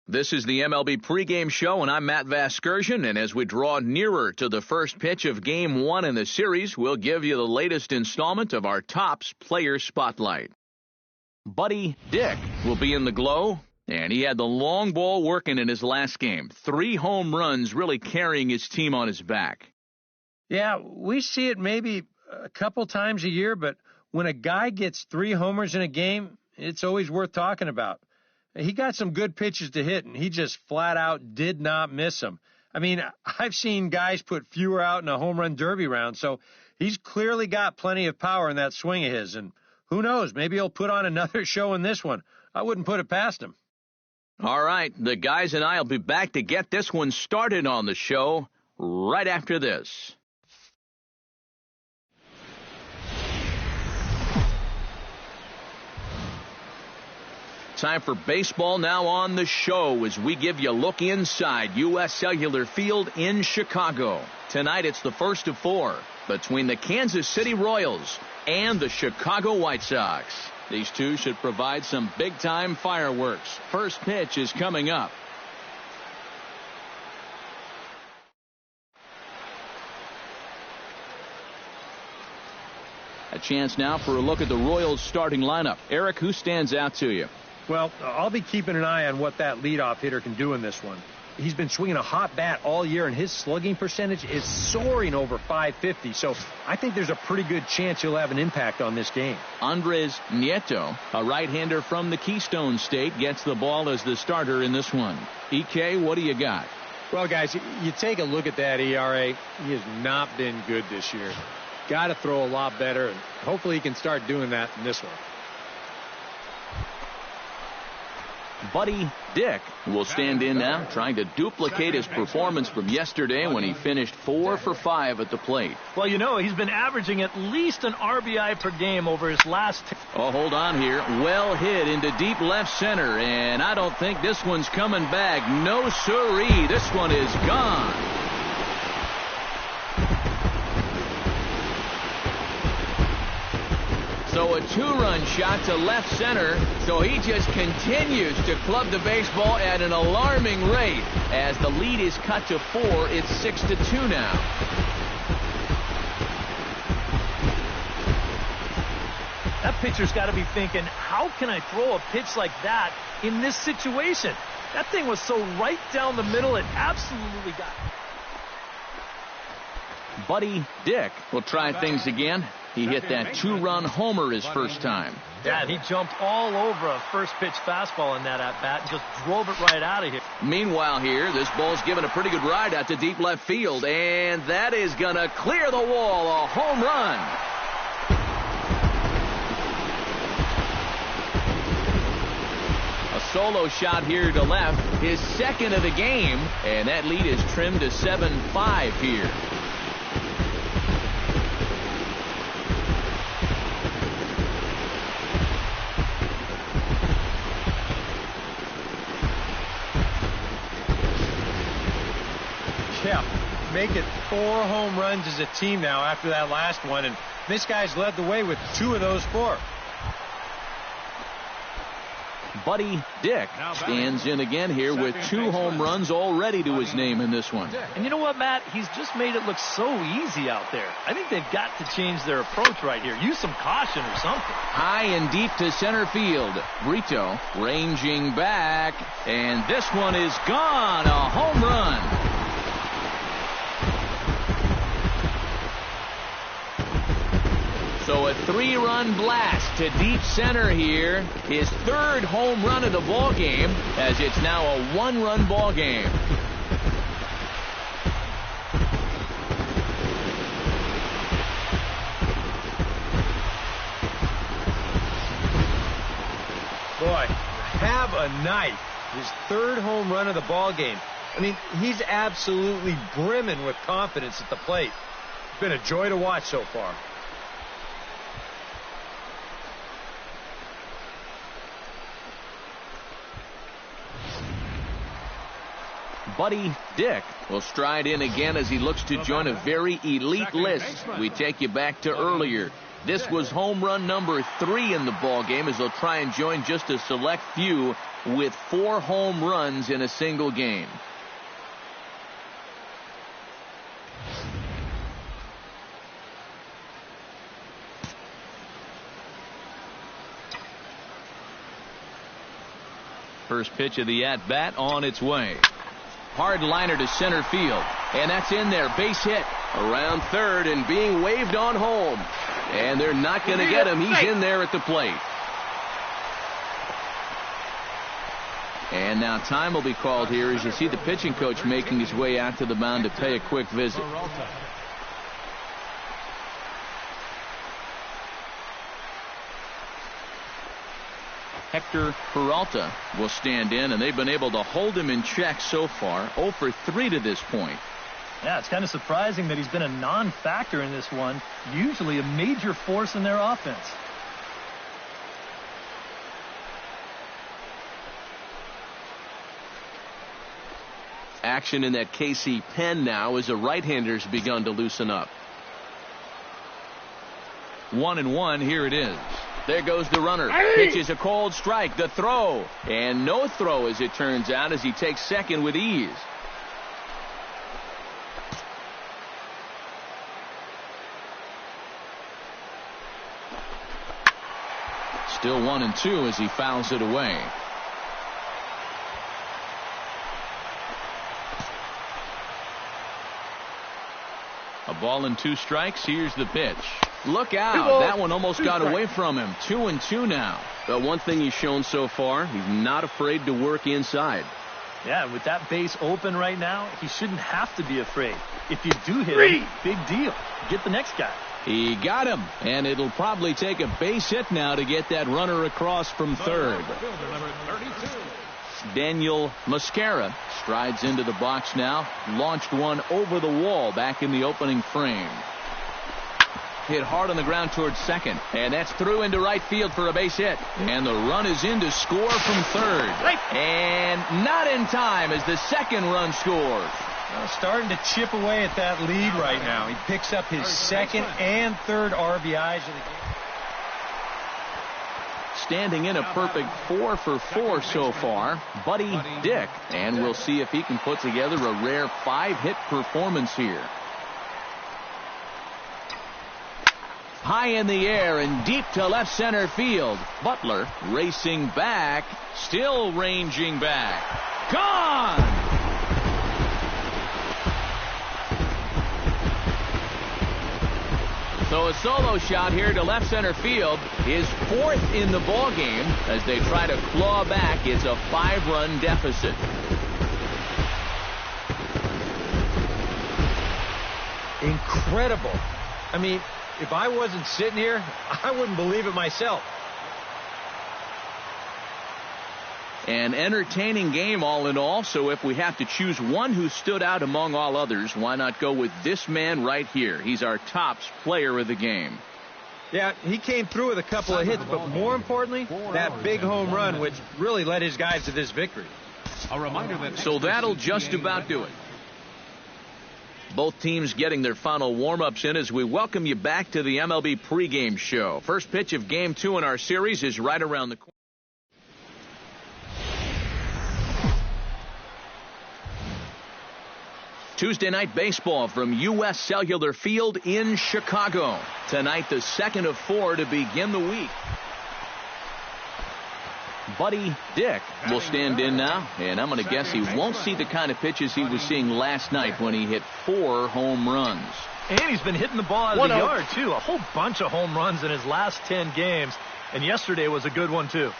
This is the MLB pregame show, and I'm Matt Vasgersian, and as we draw nearer to the first pitch of Game 1 in the series, we'll give you the latest installment of our Topps Player Spotlight. Buddy Dick will be in the glow, and he had the long ball working in his last game. 3 home runs really carrying his team on his back. Yeah, we see it maybe a couple times a year, but when a guy gets 3 homers in a game, it's always worth talking about. He got some good pitches to hit, and he just flat out did not miss them. I mean, I've seen guys put fewer out in a home run derby round, so he's clearly got plenty of power in that swing of his. And who knows, maybe he'll put on another show in this one. I wouldn't put it past him. All right, the guys and I will be back to get this one started on the show right after this. Time for baseball now on the show as we give you a look inside U.S. Cellular Field in Chicago. Tonight it's the first of 4 between the Kansas City Royals and the Chicago White Sox. These two should provide some big-time fireworks. First pitch is coming up. A chance now for a look at the Royals starting lineup. Eric, who stands out to you? Well, I'll be keeping an eye on what that leadoff hitter can do in this one. He's been swinging a hot bat all year, and his slugging percentage is soaring over .550, so I think there's a pretty good chance he'll have an impact on this game. Andres Nieto, a right-hander from the Keystone State, gets the ball as the starter in this one. EK, what do you got? Well, guys, you take a look at that ERA. He has not been good this year. Got to throw a lot better, and hopefully he can start doing that in this one. Buddy Dick will stand in now, trying to duplicate his performance from yesterday when he finished 4 for 5 at the plate. Well, you know, he's been averaging at least an RBI per game over his last... Oh, hold on here. Well hit into deep left center, and I don't think this one's coming back. No siree. This one is gone. So a 2-run shot to left center, so he just continues to club the baseball at an alarming rate. As the lead is cut to 4, it's 6-2 now. That pitcher's got to be thinking, how can I throw a pitch like that in this situation? That thing was so right down the middle, it absolutely got it. Buddy Dick will try things again. He hit that 2-run homer his first time. Yeah, he jumped all over a first-pitch fastball in that at-bat and just drove it right out of here. Meanwhile here, this ball's given a pretty good ride out to deep left field, and that is going to clear the wall, a home run. A solo shot here to left, his second of the game, and that lead is trimmed to 7-5 here. Yeah, make it 4 home runs as a team now after that last one, and this guy's led the way with 2 of those 4. Buddy Dick stands in again here with 2 home runs already to his name in this one. And you know what, Matt? He's just made it look so easy out there. I think they've got to change their approach right here. Use some caution or something. High and deep to center field. Brito ranging back, and this one is gone. A home run. So a 3-run blast to deep center here. His 3rd home run of the ball game, as it's now a 1-run ball game. Boy, have a night. His 3rd home run of the ball game. I mean, he's absolutely brimming with confidence at the plate. It's been a joy to watch so far. Buddy Dick will stride in again as he looks to join a very elite list. We take you back to earlier. This was home run number 3 in the ball game, as they'll try and join just a select few with 4 home runs in a single game. First pitch of the at-bat on its way. Hard liner to center field. And that's in there. Base hit. Around third and being waved on home. And they're not going to get him. He's in there at the plate. And now time will be called here as you see the pitching coach making his way out to the mound to pay a quick visit. Hector Peralta will stand in, and they've been able to hold him in check so far. 0 for 3 to this point. Yeah, it's kind of surprising that he's been a non-factor in this one. Usually a major force in their offense. Action in that KC pen now as the right-hander's begun to loosen up. 1-1, here it is. There goes the runner. Pitches a cold strike. The throw. And no throw, as it turns out, as he takes second with ease. Still 1-2 as he fouls it away. A ball and 2 strikes. Here's the pitch. Look out. That one almost got away from him. 2-2 now. But one thing he's shown so far, he's not afraid to work inside. Yeah, with that base open right now, he shouldn't have to be afraid. If you do hit him, big deal. Get the next guy. He got him, and it'll probably take a base hit now to get that runner across from third. Daniel Mascara strides into the box now. Launched one over the wall back in the opening frame. Hit hard on the ground towards second, and that's through into right field for a base hit. And the run is in to score from third. And not in time as the second run scores. Well, starting to chip away at that lead right now. He picks up his second and third RBIs of the game. Standing in a perfect 4 for 4 so far, Buddy Dick. And we'll see if he can put together a rare 5-hit performance here. High in the air and deep to left center field. Butler racing back, still ranging back. Gone! So a solo shot here to left center field, his 4th in the ball game as they try to claw back. It's a 5-run deficit. Incredible. I mean, if I wasn't sitting here, I wouldn't believe it myself. An entertaining game all in all, so if we have to choose one who stood out among all others, why not go with this man right here? He's our tops player of the game. Yeah, he came through with a couple of hits, but more importantly, that big home run, which really led his guys to this victory. A reminder that so that'll just about do it. Both teams getting their final warm-ups in as we welcome you back to the MLB pregame show. First pitch of Game 2 in our series is right around the corner. Tuesday night baseball from U.S. Cellular Field in Chicago. Tonight, the second of 4 to begin the week. Buddy Dick will stand in now, and I'm going to guess he won't see the kind of pitches he was seeing last night when he hit 4 home runs. And he's been hitting the ball out of the yard, too. A whole bunch of home runs in his last 10 games, and yesterday was a good one, too.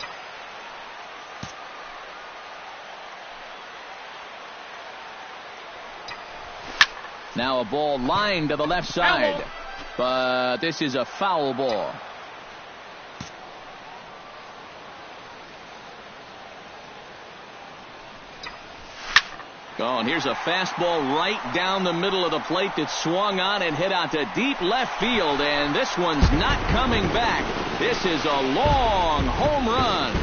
Now a ball lined to the left side, but this is a foul ball. Oh, and here's a fastball right down the middle of the plate that swung on and hit out to deep left field, and this one's not coming back. This is a long home run.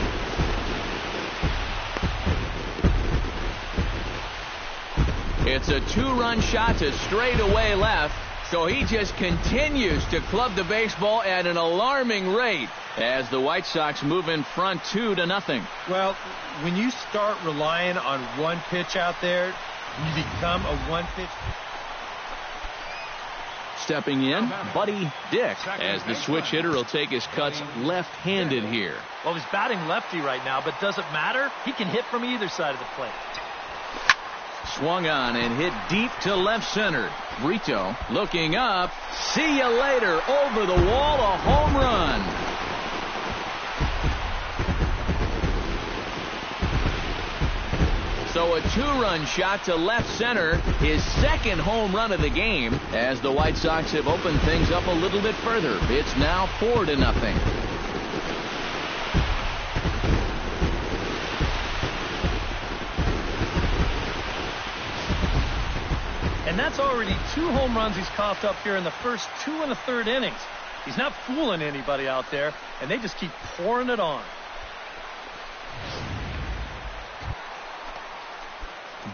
It's a 2-run shot to straightaway left, So he just continues to club the baseball at an alarming rate as the White Sox move in front 2-0. Well, when you start relying on one pitch out there, you become a one-pitch. Stepping in, Buddy Dick, as the switch hitter will take his cuts left-handed here. Well, he's batting lefty right now, but doesn't matter. He can hit from either side of the plate. Swung on and hit deep to left center. Brito looking up. See you later. Over the wall, a home run. So a 2-run shot to left center, his second home run of the game, as the White Sox have opened things up a little bit further. It's now 4-0. And that's already 2 home runs he's coughed up here in the first 2 1/3 innings. He's not fooling anybody out there, and they just keep pouring it on.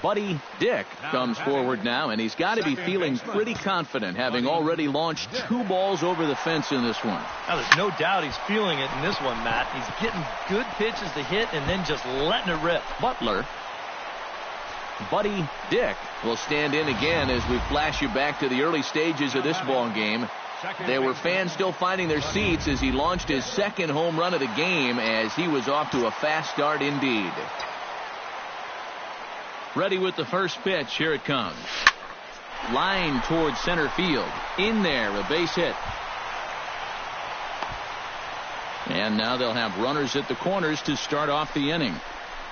Buddy Dick comes forward now, and he's got to be feeling pretty confident, having already launched 2 balls over the fence in this one. Now, there's no doubt he's feeling it in this one, Matt. He's getting good pitches to hit and then just letting it rip. Butler. Buddy Dick will stand in again as we flash you back to the early stages of this ball game. There were fans still finding their seats as he launched his second home run of the game, as he was off to a fast start indeed. Ready with the first pitch. Here it comes. Line towards center field. In there, a base hit. And now they'll have runners at the corners to start off the inning.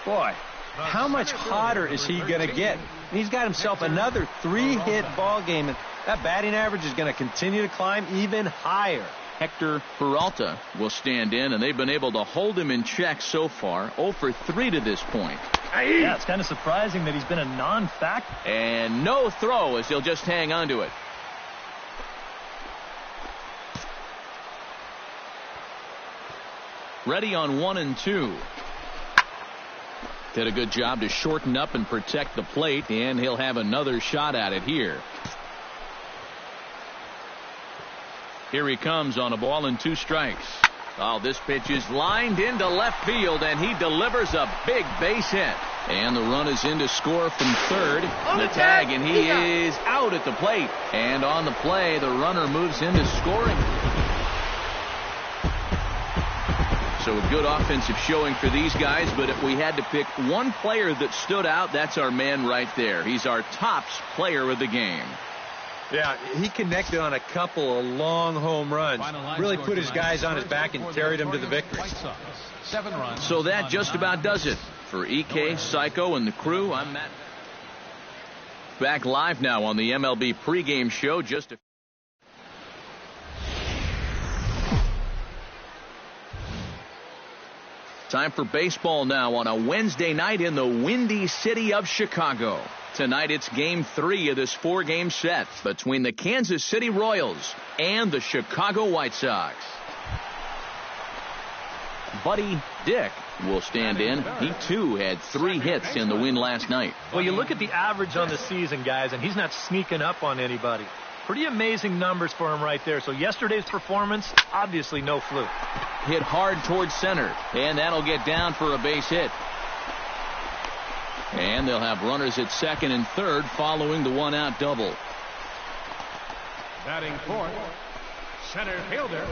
Boy, how much hotter is he going to get? He's got himself another 3-hit ball game, and that batting average is going to continue to climb even higher. Hector Peralta will stand in, and they've been able to hold him in check so far. 0 for 3 to this point. Yeah, it's kind of surprising that he's been a non-factor. And no throw, as he'll just hang on to it. Ready on 1 and 2. Did a good job to shorten up and protect the plate, and he'll have another shot at it here. Here he comes on a ball and 2 strikes. Oh, this pitch is lined into left field, and he delivers a big base hit. And the run is in to score from third. The tag, and he is out at the plate. And on the play, the runner moves into scoring. So a good offensive showing for these guys, but if we had to pick one player that stood out, that's our man right there. He's our tops player of the game. Yeah, he connected on a couple of long home runs. Really put his guys on his back and carried them to the victory. So that just about does it. For EK, Psycho, and the crew, I'm Matt. Back live now on the MLB pregame show. Time for baseball now on a Wednesday night in the windy city of Chicago. Tonight it's Game 3 of this 4-game set between the Kansas City Royals and the Chicago White Sox. Buddy Dick will stand in. He, too, had 3 hits in the win last night. Well, you look at the average on the season, guys, and he's not sneaking up on anybody. Pretty amazing numbers for him right there. So yesterday's performance, obviously no fluke. Hit hard towards center, and that'll get down for a base hit. And they'll have runners at second and third following the 1-out double. Batting fourth, center fielder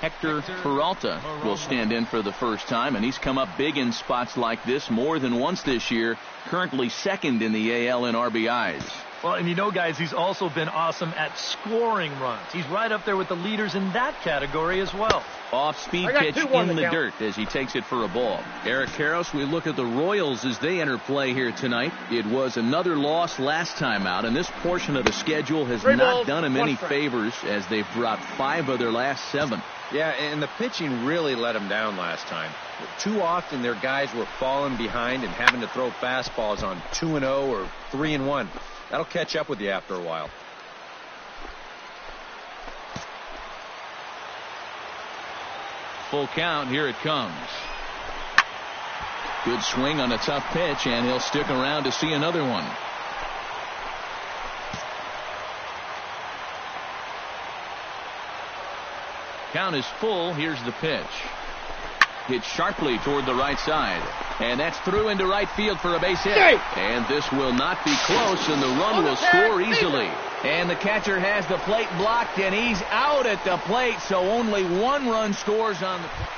Hector Peralta will stand in for the first time, and he's come up big in spots like this more than once this year, currently second in the AL in RBIs. Well, and you know, guys, he's also been awesome at scoring runs. He's right up there with the leaders in that category as well. Off-speed pitch in the dirt as he takes it for a ball. Eric Karros, we look at the Royals as they enter play here tonight. It was another loss last time out, and this portion of the schedule has not done him any favors as they've dropped 5 of their last 7. Yeah, and the pitching really let them down last time. Too often their guys were falling behind and having to throw fastballs on 2-0 or 3-1. That'll catch up with you after a while. Full count. Here it comes. Good swing on a tough pitch, and he'll stick around to see another one. Count is full. Here's the pitch. Hit sharply toward the right side. And that's through into right field for a base hit. And this will not be close, and the run will score easily. And the catcher has the plate blocked, and he's out at the plate, so only one run scores on the plate.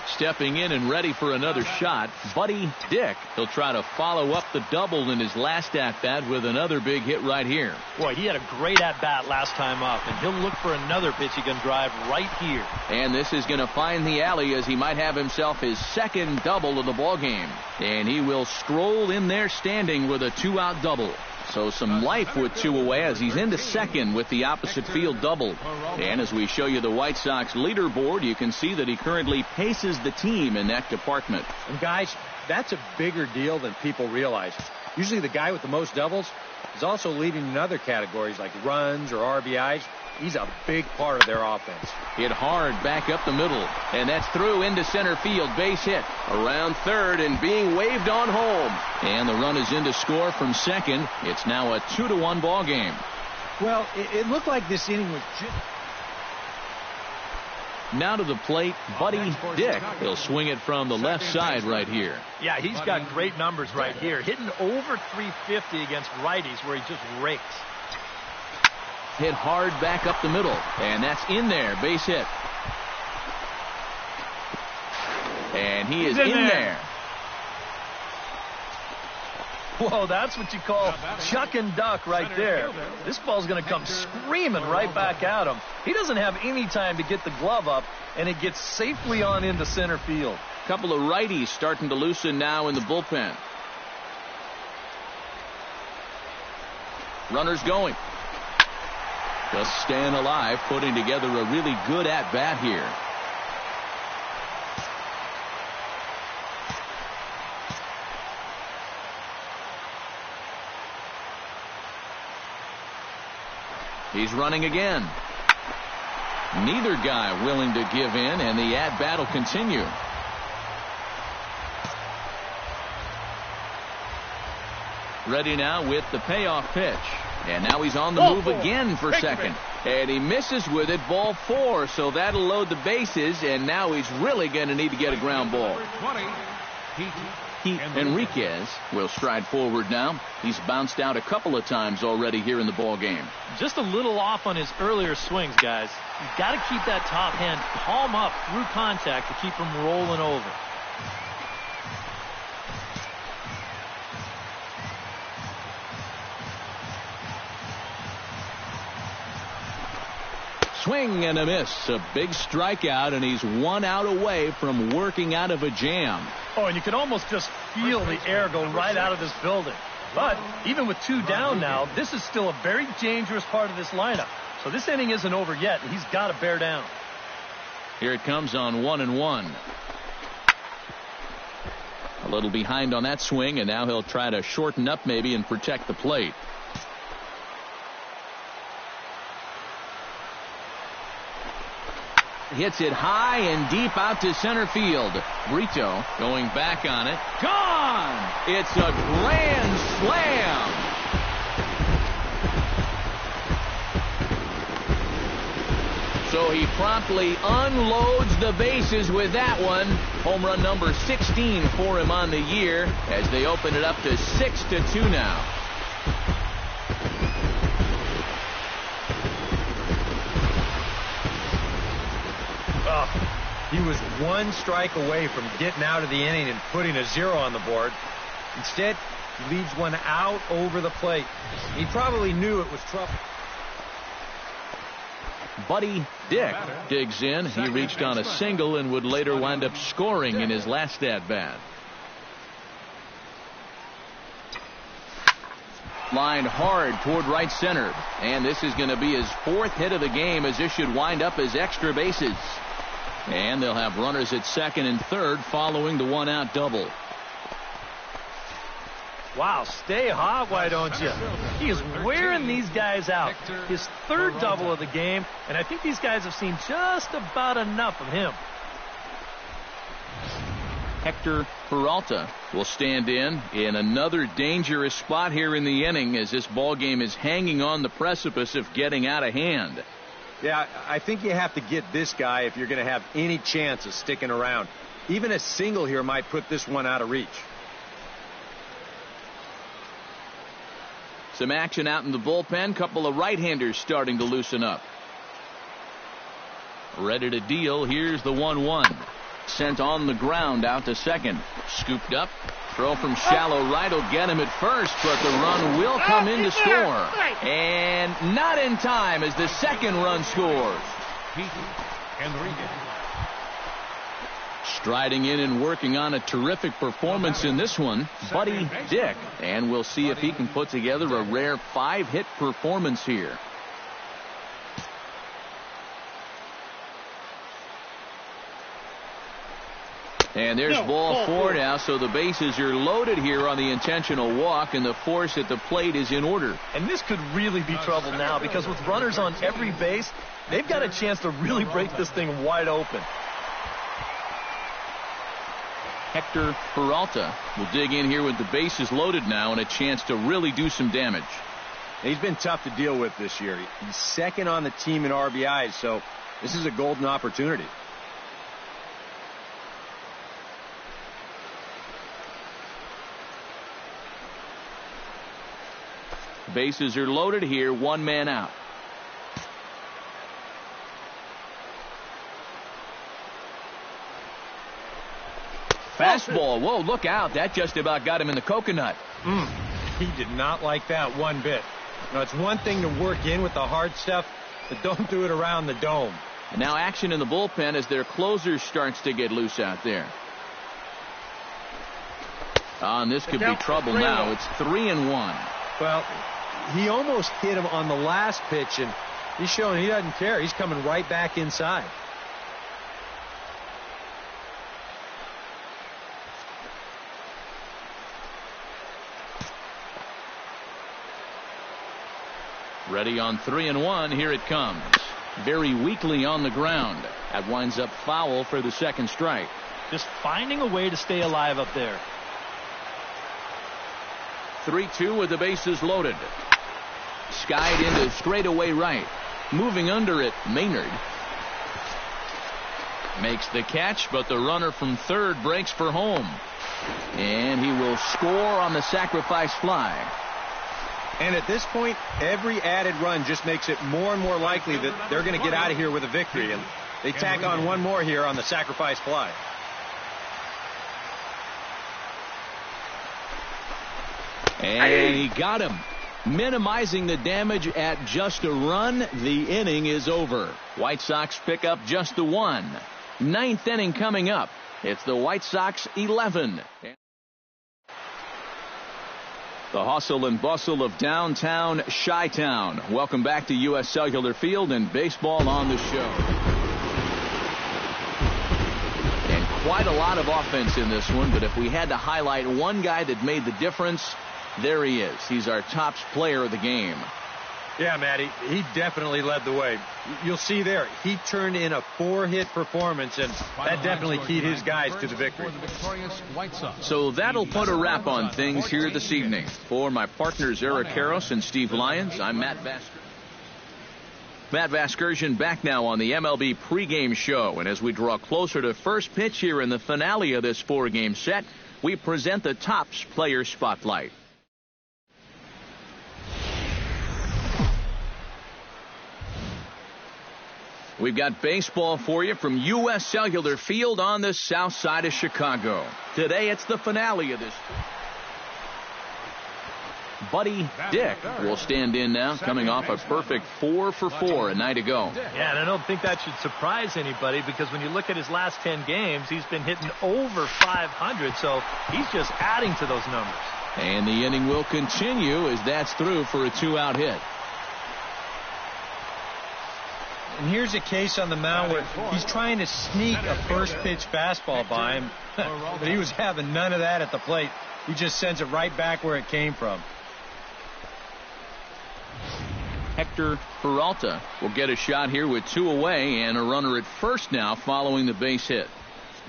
Stepping in and ready for another shot, Buddy Dick. He'll try to follow up the double in his last at-bat with another big hit right here. Boy, he had a great at-bat last time up, and he'll look for another pitch he can drive right here. And this is going to find the alley as he might have himself his second double of the ballgame. And he will stroll in there standing with a 2-out double. So some life with 2 away as he's into second with the opposite field double. And as we show you the White Sox leaderboard, you can see that he currently paces the team in that department. And guys, that's a bigger deal than people realize. Usually the guy with the most doubles is also leading in other categories like runs or RBIs. He's a big part of their offense. Hit hard back up the middle, and that's through into center field. Base hit around third and being waved on home. And the run is in to score from second. It's now a 2-1 ball game. Well, it looked like this inning was just... Now to the plate, Buddy Dick. He'll swing it from the left side right here. Yeah, he's got great numbers right here. Hitting over 350 against righties where he just rakes. Hit hard back up the middle, and that's in there. Base hit. And he is in there. Whoa, that's what you call chuck and duck right there. This ball's going to come screaming right back at him. He doesn't have any time to get the glove up, and it gets safely on into center field. Couple of righties starting to loosen now in the bullpen. Runners going. Just staying alive, putting together a really good at-bat here. He's running again. Neither guy willing to give in, and the at-bat will continue. Ready now with the payoff pitch. And now he's on the move again for second. And he misses with it, ball 4. So that'll load the bases, and now he's really going to need to get a ground ball. Pete Enriquez will stride forward now. He's bounced out a couple of times already here in the ball game. Just a little off on his earlier swings, guys. You've got to keep that top hand palm up through contact to keep him rolling over. Swing and a miss. A big strikeout, and he's 1 out away from working out of a jam. Oh, and you can almost just feel the air go right out of this building. But even with 2 down now, this is still a very dangerous part of this lineup. So this inning isn't over yet, and he's got to bear down. Here it comes on 1-1. A little behind on that swing, and now he'll try to shorten up maybe and protect the plate. Hits it high and deep out to center field. Brito going back on it. Gone! It's a grand slam. So he promptly unloads the bases with that one. Home run number 16 for him on the year as they open it up to 6-2 now. He was 1 strike away from getting out of the inning and putting a 0 on the board. Instead, he leaves one out over the plate. He probably knew it was trouble. Buddy Dick digs in. He reached on a single and would later wind up scoring in his last at-bat. Lined hard toward right center. And this is going to be his 4th hit of the game, as this should wind up as extra bases. And they'll have runners at second and third following the 1-out double. Wow, stay hot, why don't you? He is wearing these guys out. His 3rd double of the game, and I think these guys have seen just about enough of him. Hector Peralta will stand in another dangerous spot here in the inning as this ball game is hanging on the precipice of getting out of hand. Yeah, I think you have to get this guy if you're going to have any chance of sticking around. Even a single here might put this one out of reach. Some action out in the bullpen. Couple of right-handers starting to loosen up. Ready to deal. Here's the 1-1. Sent on the ground out to second. Scooped up. Throw from shallow right will get him at first, but the run will come in to score. And not in time as the second run scores. Striding in and working on a terrific performance in this one, Buddy Dick. And we'll see if he can put together a rare 5-hit performance here. And there's ball 4 now, so the bases are loaded here on the intentional walk, and the force at the plate is in order. And this could really be trouble now, because with runners on every base, they've got a chance to really break this thing wide open. Hector Peralta will dig in here with the bases loaded now and a chance to really do some damage. He's been tough to deal with this year. He's second on the team in RBIs, so this is a golden opportunity. Bases are loaded here, 1 man out. Fastball. Whoa, look out. That just about got him in the coconut. He did not like that one bit. Now, it's one thing to work in with the hard stuff, but don't do it around the dome. And now action in the bullpen as their closer starts to get loose out there. And this could be trouble now. It's 3-1. Well, he almost hit him on the last pitch, and he's showing he doesn't care. He's coming right back inside. Ready on 3-1. Here it comes. Very weakly on the ground. That winds up foul for the second strike. Just finding a way to stay alive up there. 3-2 with the bases loaded. Skied into straightaway right. Moving under it, Maynard. Makes the catch, but the runner from third breaks for home. And he will score on the sacrifice fly. And at this point, every added run just makes it more and more likely that they're going to get out of here with a victory. And they tack on one more here on the sacrifice fly. And he got him. Minimizing the damage at just a run. The inning is over. White Sox pick up just the 1. 9th inning coming up. It's the White Sox 11. The hustle and bustle of downtown Chi-Town. Welcome back to U.S. Cellular Field and baseball on the show. And quite a lot of offense in this one, but if we had to highlight one guy that made the difference, there he is. He's our top player of the game. Yeah, Matty, he definitely led the way. You'll see there, he turned in a 4-hit performance, and that definitely keyed his guys to the victory. So that'll put a wrap on things here this evening. For my partners Eric Karros and Steve Lyons, I'm Matt Vasgersian. Matt Vasgersian back now on the MLB pregame show, and as we draw closer to first pitch here in the finale of this 4-game set, we present the Topps Player Spotlight. We've got baseball for you from U.S. Cellular Field on the south side of Chicago. Today it's the finale of this. Buddy Dick will stand in now, coming off a perfect 4 for 4 a night ago. Yeah, and I don't think that should surprise anybody, because when you look at his last 10 games, he's been hitting over 500, so he's just adding to those numbers. And the inning will continue as that's through for a 2-out hit. And here's a case on the mound where he's trying to sneak a first-pitch fastball by him, but he was having none of that at the plate. He just sends it right back where it came from. Hector Peralta will get a shot here with 2 away and a runner at first now following the base hit.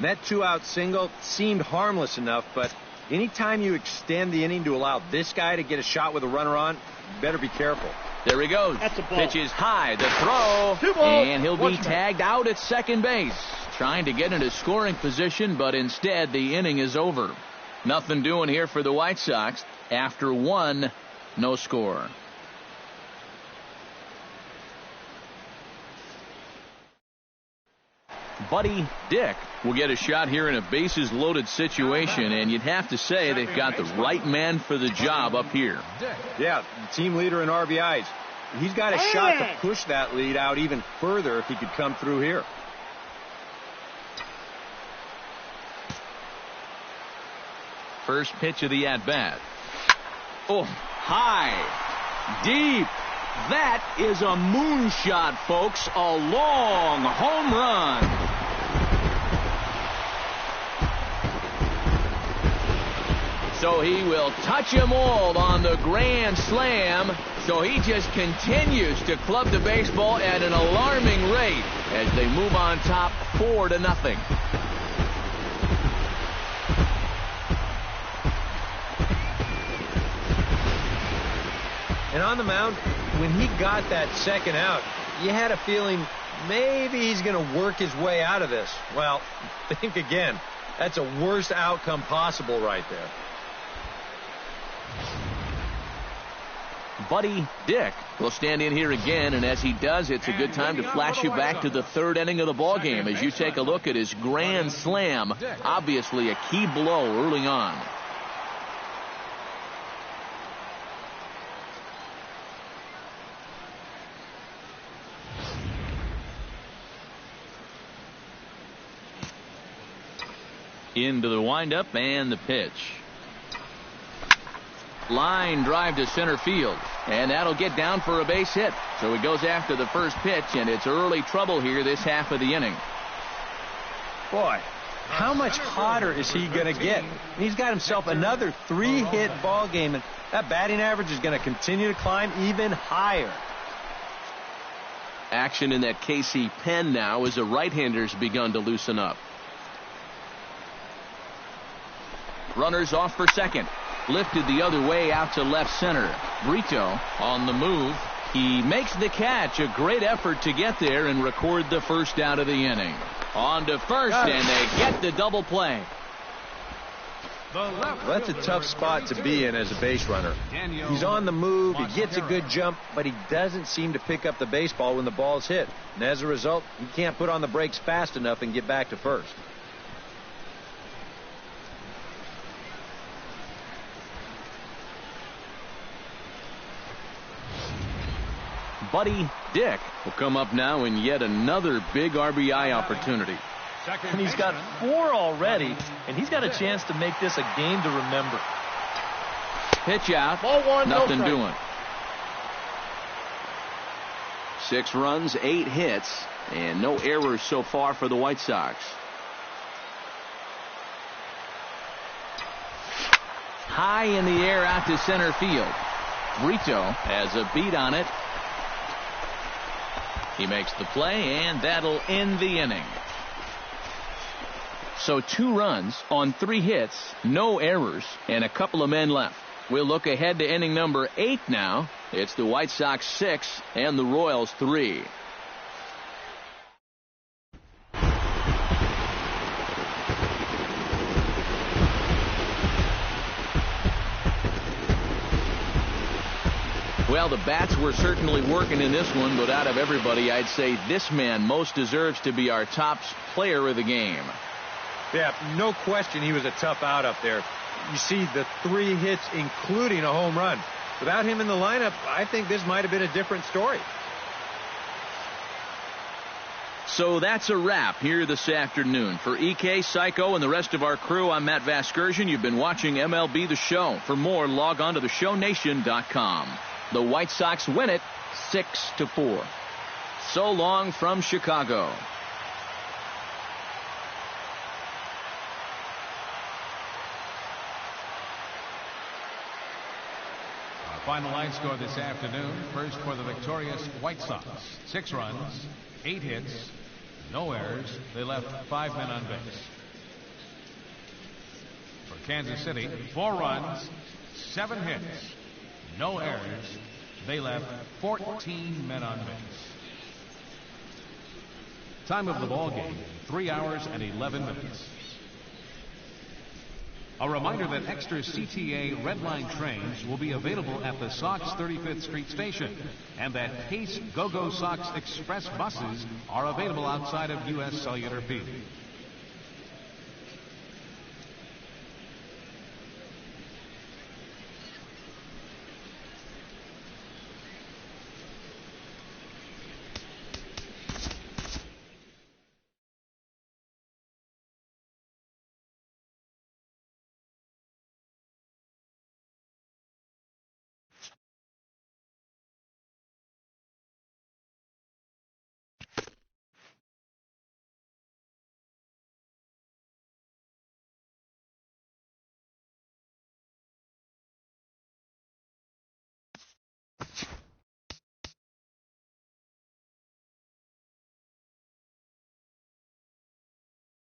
That 2-out single seemed harmless enough, but anytime you extend the inning to allow this guy to get a shot with a runner on, you better be careful. There he goes. Pitch is high. The throw. And he'll be tagged out at second base. Trying to get into scoring position, but instead the inning is over. Nothing doing here for the White Sox. After one, no score. Buddy Dick will get a shot here in a bases-loaded situation, and you'd have to say they've got the right man for the job up here. Yeah, the team leader in RBIs. He's got a shot to push that lead out even further if he could come through here. First pitch of the at-bat. Oh, high, deep. That is a moonshot, folks. A long home run. So he will touch them all on the grand slam. So he just continues to club the baseball at an alarming rate as they move on top 4-0. And on the mound, when he got that second out, you had a feeling maybe he's going to work his way out of this. Well, think again. That's a worst outcome possible right there. Buddy Dick will stand in here again, and as he does, it's a good time to flash you back to the third inning of the ball game as you take a look at his grand slam. Obviously a key blow early on. Into the windup and the pitch. Line drive to center field, and that'll get down for a base hit. So he goes after the first pitch, and it's early trouble here this half of the inning. Boy, how much hotter is he going to get? He's got himself another 3-hit ball game, and that batting average is going to continue to climb even higher. Action in that KC pen now as the right-hander's begun to loosen up. Runners off for second. Lifted the other way out to left center. Brito on the move. He makes the catch. A great effort to get there and record the first out of the inning. On to first, and they get the double play. Well, that's a tough spot to be in as a base runner. He's on the move. He gets a good jump, but he doesn't seem to pick up the baseball when the ball's hit. And as a result, he can't put on the brakes fast enough and get back to first. Buddy Dick will come up now in yet another big RBI opportunity. And he's got 4 already, and he's got a chance to make this a game to remember. Pitch out. Nothing doing. 6 runs, 8 hits, and no errors so far for the White Sox. High in the air out to center field. Brito has a beat on it. He makes the play, and that'll end the inning. So 2 runs on 3 hits, no errors, and a couple of men left. We'll look ahead to inning number 8 now. It's the White Sox 6 and the Royals 3. Well, the bats were certainly working in this one, but out of everybody, I'd say this man most deserves to be our top player of the game. Yeah, no question he was a tough out up there. You see the 3 hits, including a home run. Without him in the lineup, I think this might have been a different story. So that's a wrap here this afternoon. For EK, Psycho, and the rest of our crew, I'm Matt Vasgersian. You've been watching MLB The Show. For more, log on to theshownation.com. The White Sox win it 6-4. So long from Chicago. Our final line score this afternoon. First for the victorious White Sox. 6 runs, 8 hits, no errors. They left 5 men on base. For Kansas City, 4 runs, 7 hits, no errors, They left 14 men on base. Time of the ball game, 3 hours and 11 minutes. A reminder that extra CTA Red Line trains will be available at the Sox 35th Street station, and that Case Go-Go Sox Express buses are available outside of U.S. Cellular Field.